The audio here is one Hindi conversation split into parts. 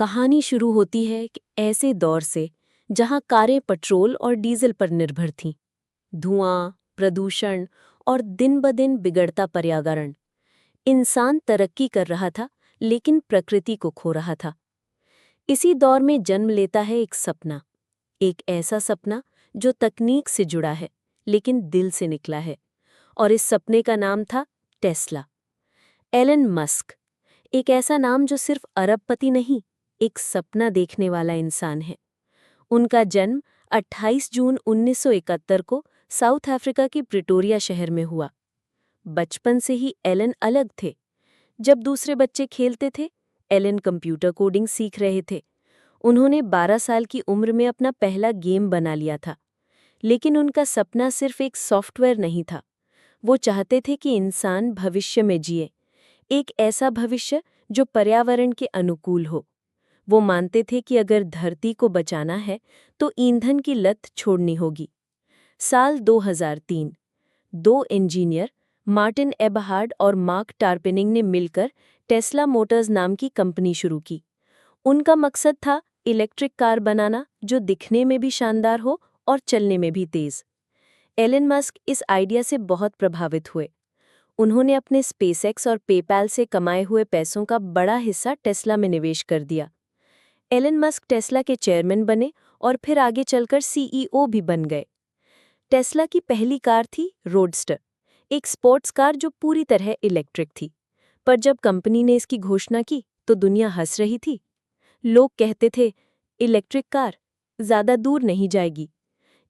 कहानी शुरू होती है कि ऐसे दौर से जहां कारें पेट्रोल और डीजल पर निर्भर थीं। धुआं, प्रदूषण और दिन ब दिन बिगड़ता पर्यावरण। इंसान तरक्की कर रहा था, लेकिन प्रकृति को खो रहा था। इसी दौर में जन्म लेता है एक सपना। एक ऐसा सपना जो तकनीक से जुड़ा है, लेकिन दिल से निकला है। और इस सपने का नाम था टेस्ला। एलन मस्क, एक ऐसा नाम जो सिर्फ अरबपति नहीं, एक सपना देखने वाला इंसान है। उनका जन्म 28 जून 1971 को साउथ अफ्रीका के प्रिटोरिया शहर में हुआ। बचपन से ही एलन अलग थे। जब दूसरे बच्चे खेलते थे, एलन कंप्यूटर कोडिंग सीख रहे थे। उन्होंने 12 साल की उम्र में अपना पहला गेम बना लिया था। लेकिन उनका सपना सिर्फ एक सॉफ्टवेयर नहीं था। वो चाहते थे कि इंसान भविष्य में जिए, एक ऐसा भविष्य जो पर्यावरण के अनुकूल हो। वो मानते थे कि अगर धरती को बचाना है तो ईंधन की लत छोड़नी होगी। साल 2003, दो इंजीनियर मार्टिन एबहार्ड और मार्क टारपेनिंग ने मिलकर टेस्ला मोटर्स नाम की कंपनी शुरू की। उनका मकसद था इलेक्ट्रिक कार बनाना जो दिखने में भी शानदार हो और चलने में भी तेज। एलन मस्क इस आइडिया से बहुत प्रभावित हुए। उन्होंने अपने स्पेसएक्स और पेपैल से कमाए हुए पैसों का बड़ा हिस्सा टेस्ला में निवेश कर दिया। एलन मस्क टेस्ला के चेयरमैन बने और फिर आगे चलकर सीईओ भी बन गए। टेस्ला की पहली कार थी रोडस्टर, एक स्पोर्ट्स कार जो पूरी तरह इलेक्ट्रिक थी। पर जब कंपनी ने इसकी घोषणा की तो दुनिया हंस रही थी। लोग कहते थे, इलेक्ट्रिक कार ज्यादा दूर नहीं जाएगी,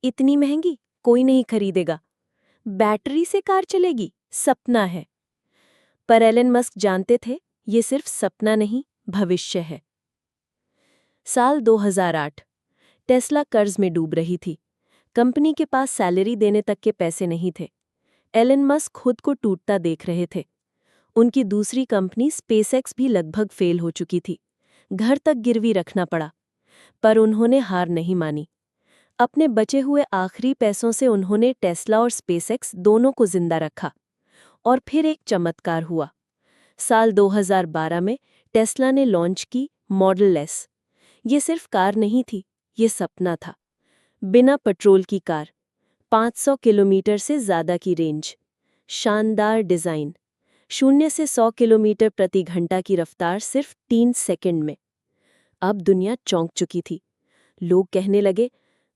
इतनी महंगी कोई नहीं खरीदेगा, बैटरी से कार चलेगी, सपना है। पर एलन मस्क जानते थे, ये सिर्फ सपना नहीं, भविष्य है। साल 2008, टेस्ला कर्ज में डूब रही थी। कंपनी के पास सैलरी देने तक के पैसे नहीं थे। एलन मस्क खुद को टूटता देख रहे थे। उनकी दूसरी कंपनी स्पेसएक्स भी लगभग फेल हो चुकी थी। घर तक गिरवी रखना पड़ा। पर उन्होंने हार नहीं मानी। अपने बचे हुए आखिरी पैसों से उन्होंने टेस्ला और स्पेसएक्स दोनों को जिंदा रखा। और फिर एक चमत्कार हुआ। साल 2012 में टेस्ला ने लॉन्च की मॉडल एस। ये सिर्फ कार नहीं थी, ये सपना था। बिना पेट्रोल की कार, 500 किलोमीटर से ज़्यादा की रेंज, शानदार डिज़ाइन, 0 से 100 किलोमीटर प्रति घंटा की रफ्तार सिर्फ 3 सेकंड में। अब दुनिया चौंक चुकी थी। लोग कहने लगे,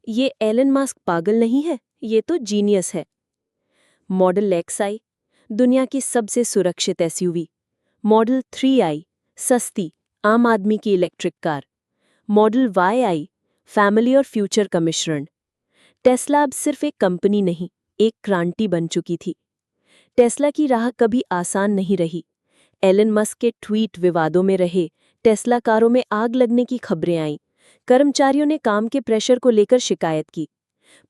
ये एलन मस्क पागल नहीं है, ये तो जीनियस है। मॉडल एक्स आई, दुनिया की सबसे सुरक्षित एसयूवी। मॉडल 3 आई, सस्ती, आम आदमी की इलेक्ट्रिक कार। मॉडल वाई आई, फैमिली और फ्यूचर का मिश्रण। टेस्ला अब सिर्फ एक कंपनी नहीं, एक क्रांति बन चुकी थी। टेस्ला की राह कभी आसान नहीं रही। एलन मस्क के ट्वीट विवादों में रहे, टेस्ला कारों में आग लगने की खबरें आईं। कर्मचारियों ने काम के प्रेशर को लेकर शिकायत की।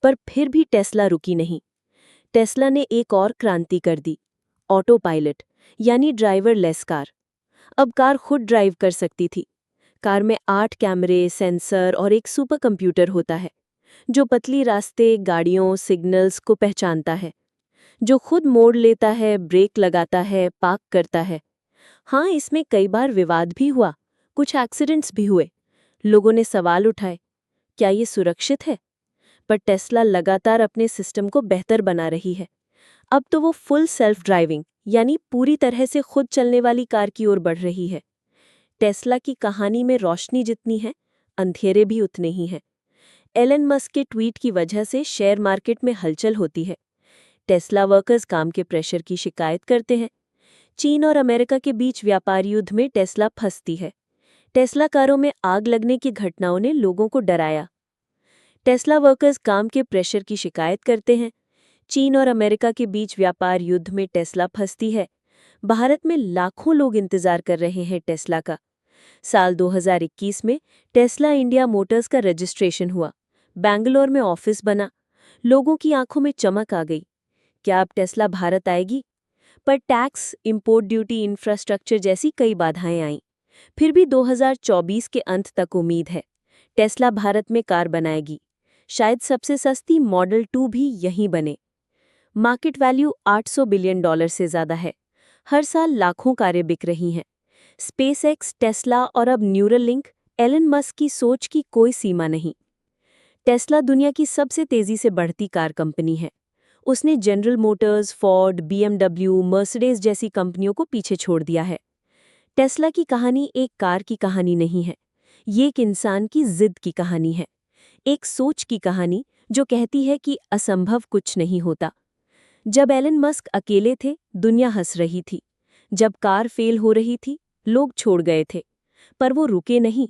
पर फिर भी टेस्ला रुकी नहीं। टेस्ला ने एक और क्रांति कर दी, ऑटो पायलट, यानी ड्राइवरलेस कार। अब कार खुद ड्राइव कर सकती थी। कार में 8 कैमरे, सेंसर और एक सुपर कंप्यूटर होता है, जो पतली रास्ते, गाड़ियों, सिग्नल्स को पहचानता है, जो खुद मोड़ लेता है, ब्रेक लगाता है, पार्क करता है। हाँ, इसमें कई बार विवाद भी हुआ, कुछ एक्सीडेंट्स भी हुए। लोगों ने सवाल उठाए, क्या ये सुरक्षित है? पर टेस्ला लगातार अपने सिस्टम को बेहतर बना रही है। अब तो वो फुल सेल्फ ड्राइविंग, यानी पूरी तरह से खुद चलने वाली कार की ओर बढ़ रही है। टेस्ला की कहानी में रोशनी जितनी है, अंधेरे भी उतने ही हैं। एलन मस्क के ट्वीट की वजह से शेयर मार्केट में हलचल होती है। टेस्ला वर्कर्स काम के प्रेशर की शिकायत करते हैं। चीन और अमेरिका के बीच व्यापार युद्ध में टेस्ला फंसती है। टेस्ला कारों में आग लगने की घटनाओं ने लोगों को डराया। टेस्ला वर्कर्स काम के प्रेशर की शिकायत करते हैं। चीन और अमेरिका के बीच व्यापार युद्ध में टेस्ला फंसती है। भारत में लाखों लोग इंतजार कर रहे हैं टेस्ला का। साल 2021 में टेस्ला इंडिया मोटर्स का रजिस्ट्रेशन हुआ। बेंगलोर में ऑफिस बना। लोगों की आंखों में चमक आ गई। क्या अब टेस्ला भारत आएगी? पर टैक्स, इंपोर्ट ड्यूटी, इंफ्रास्ट्रक्चर जैसी कई बाधाएं आईं। फिर भी 2024 के अंत तक उम्मीद है। टेस्ला भारत में कार बनाएगी। शायद सबसे सस्ती मॉडल 2 भी यहीं बने। मार्केट वैल्यू $800 बिलियन से ज़्यादा है। हर साल लाखों कारें बिक रही हैं। स्पेसएक्स, टेस्ला और अब न्यूरलिंक एलन मस्क की सोच की कोई सीमा नहीं। टेस्ला दुनिया की सबसे तेजी से बढ़ती कार कंपनी है। उसने general Motors, Ford, BMW, Mercedes जैसी कंपनियों को पीछे छोड़ दिया है। टेस्ला की कहानी एक कार की कहानी नहीं है, ये एक इंसान की जिद की कहानी है। एक सोच की कहानी जो कहती है कि असंभव कुछ नहीं होता। जब एलन मस्क अकेले थे, दुनिया हंस रही थी। जब कार फेल हो रही थी, लोग छोड़ गए थे। पर वो रुके नहीं।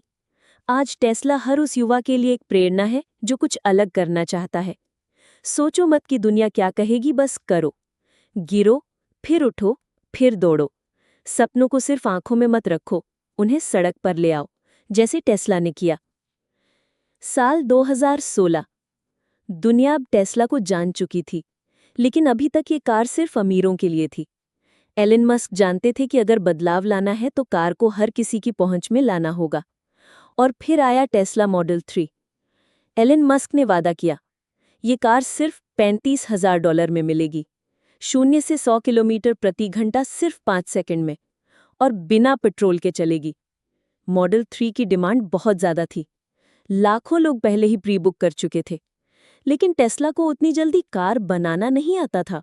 आज टेस्ला हर उस युवा के लिए एक प्रेरणा है जो कुछ अलग करना चाहता है। सोचो मत कि दुनिया क्या कहेगी, बस करो। गिरो, फिर उठो, फिर दौड़ो। सपनों को सिर्फ आंखों में मत रखो, उन्हें सड़क पर ले आओ, जैसे टेस्ला ने किया। साल 2016। दुनिया अब टेस्ला को जान चुकी थी, लेकिन अभी तक ये कार सिर्फ अमीरों के लिए थी। एलन मस्क जानते थे कि अगर बदलाव लाना है तो कार को हर किसी की पहुंच में लाना होगा। और फिर आया टेस्ला मॉडल 3। एलन मस्क ने वादा किया, ये कार सिर्फ $35,000 में मिलेगी, 0 से 100 किलोमीटर प्रति घंटा सिर्फ 5 सेकंड में, और बिना पेट्रोल के चलेगी। मॉडल 3 की डिमांड बहुत ज़्यादा थी। लाखों लोग पहले ही प्री बुक कर चुके थे। लेकिन टेस्ला को उतनी जल्दी कार बनाना नहीं आता था।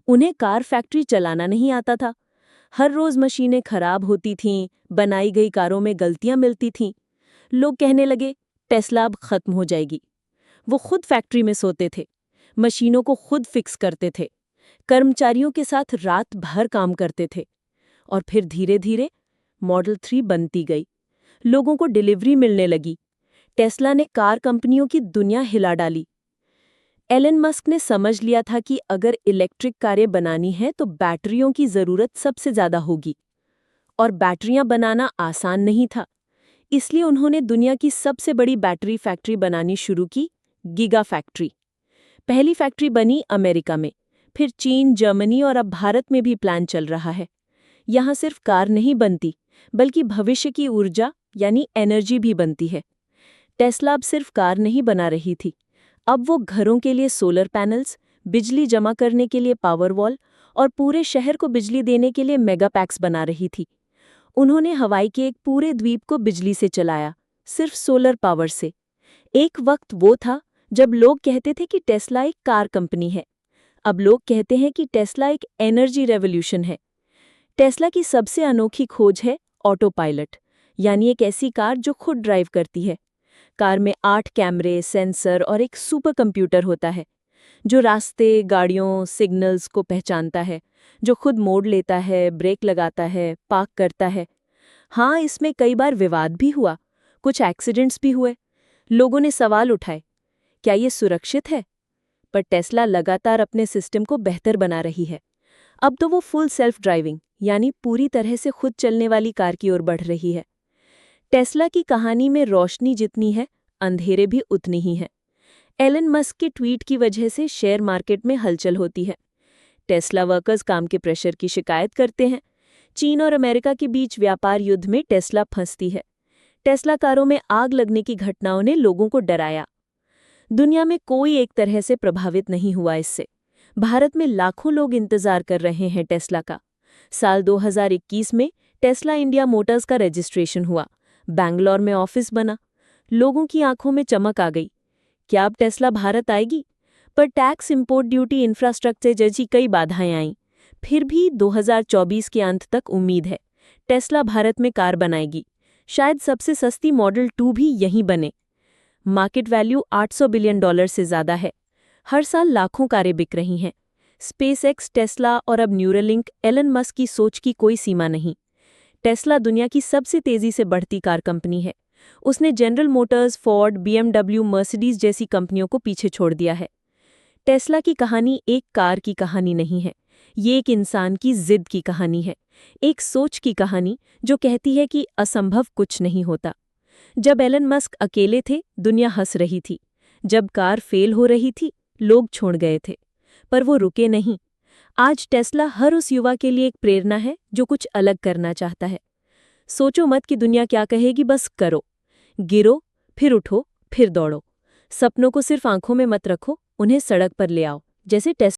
उन्हें कार फैक्ट्री चलाना नहीं आता था। हर रोज मशीनें खराब होती थीं, बनाई गई कारों में गलतियां मिलती थीं। लोग कहने लगे, टेस्ला अब खत्म हो जाएगी। वो खुद फैक्ट्री में सोते थे, मशीनों को खुद फिक्स करते थे, कर्मचारियों के साथ रात भर काम करते थे। और फिर धीरे धीरे मॉडल 3 बनती गई। लोगों को डिलीवरी मिलने लगी। टेस्ला ने कार कंपनियों की दुनिया हिला डाली। एलन मस्क ने समझ लिया था कि अगर इलेक्ट्रिक कारें बनानी है तो बैटरियों की ज़रूरत सबसे ज़्यादा होगी। और बैटरियां बनाना आसान नहीं था। इसलिए उन्होंने दुनिया की सबसे बड़ी बैटरी फैक्ट्री बनानी शुरू की, गीगा फैक्ट्री। पहली फैक्ट्री बनी अमेरिका में, फिर चीन, जर्मनी और अब भारत में भी प्लान चल रहा है। यहाँ सिर्फ कार नहीं बनती, बल्कि भविष्य की ऊर्जा यानी एनर्जी भी बनती है। टेस्ला अब सिर्फ कार नहीं बना रही थी, अब वो घरों के लिए सोलर पैनल्स, बिजली जमा करने के लिए पावर वॉल और पूरे शहर को बिजली देने के लिए मेगा पैक्स बना रही थी। उन्होंने हवाई के एक पूरे द्वीप को बिजली से चलाया, सिर्फ सोलर पावर से। एक वक्त वो था जब लोग कहते थे कि टेस्ला एक कार कंपनी है। अब लोग कहते हैं कि टेस्ला एक एनर्जी रेवोल्यूशन है। टेस्ला की सबसे अनोखी खोज है ऑटो पायलट, यानी एक ऐसी कार जो खुद ड्राइव करती है। कार में 8 कैमरे, सेंसर और एक सुपर कंप्यूटर होता है, जो रास्ते, गाड़ियों, सिग्नल्स को पहचानता है, जो खुद मोड़ लेता है, ब्रेक लगाता है, पार्क करता है। हाँ, इसमें कई बार विवाद भी हुआ, कुछ एक्सीडेंट्स भी हुए। लोगों ने सवाल उठाए, क्या ये सुरक्षित है? पर टेस्ला लगातार अपने सिस्टम को बेहतर बना रही है। अब तो वो फुल सेल्फ ड्राइविंग यानी पूरी तरह से खुद चलने वाली कार की ओर बढ़ रही है। टेस्ला की कहानी में रोशनी जितनी है, अंधेरे भी उतनी ही हैं। एलन मस्क के ट्वीट की वजह से शेयर मार्केट में हलचल होती है। टेस्ला वर्कर्स काम के प्रेशर की शिकायत करते हैं। चीन और अमेरिका के बीच व्यापार युद्ध में टेस्ला फंसती है। टेस्ला कारों में आग लगने की घटनाओं ने लोगों को डराया। दुनिया में कोई एक तरह से प्रभावित नहीं हुआ इससे। भारत में लाखों लोग इंतजार कर रहे हैं टेस्ला का। साल 2021 में टेस्ला इंडिया मोटर्स का रजिस्ट्रेशन हुआ, बैंगलोर में ऑफिस बना। लोगों की आंखों में चमक आ गई। क्या अब टेस्ला भारत आएगी? पर टैक्स, इंपोर्ट ड्यूटी, इंफ्रास्ट्रक्चर जैसी कई बाधाएं आईं। फिर भी 2024 के अंत तक उम्मीद है टेस्ला भारत में कार बनाएगी। शायद सबसे सस्ती मॉडल 2 भी यहीं बने। मार्केट वैल्यू $800 बिलियन से ज़्यादा है। हर साल लाखों कारें बिक रही हैं। स्पेसएक्स, टेस्ला और अब न्यूरालिंक, एलन मस्क की सोच की कोई सीमा नहीं। टेस्ला दुनिया की सबसे तेजी से बढ़ती कार कंपनी है। उसने general Motors, Ford, BMW, Mercedes जैसी कंपनियों को पीछे छोड़ दिया है। टेस्ला की कहानी एक कार की कहानी नहीं है, ये एक इंसान की जिद की कहानी है, एक सोच की कहानी जो कहती है कि असंभव कुछ नहीं होता। जब एलन मस्क अकेले थे, दुनिया हंस रही थी। जब कार फेल हो रही थी, लोग छोड़ गए थे। पर वो रुके नहीं। आज टेस्ला हर उस युवा के लिए एक प्रेरणा है जो कुछ अलग करना चाहता है। सोचो मत कि दुनिया क्या कहेगी, बस करो। गिरो, फिर उठो, फिर दौड़ो। सपनों को सिर्फ आंखों में मत रखो, उन्हें सड़क पर ले आओ, जैसे टेस्ला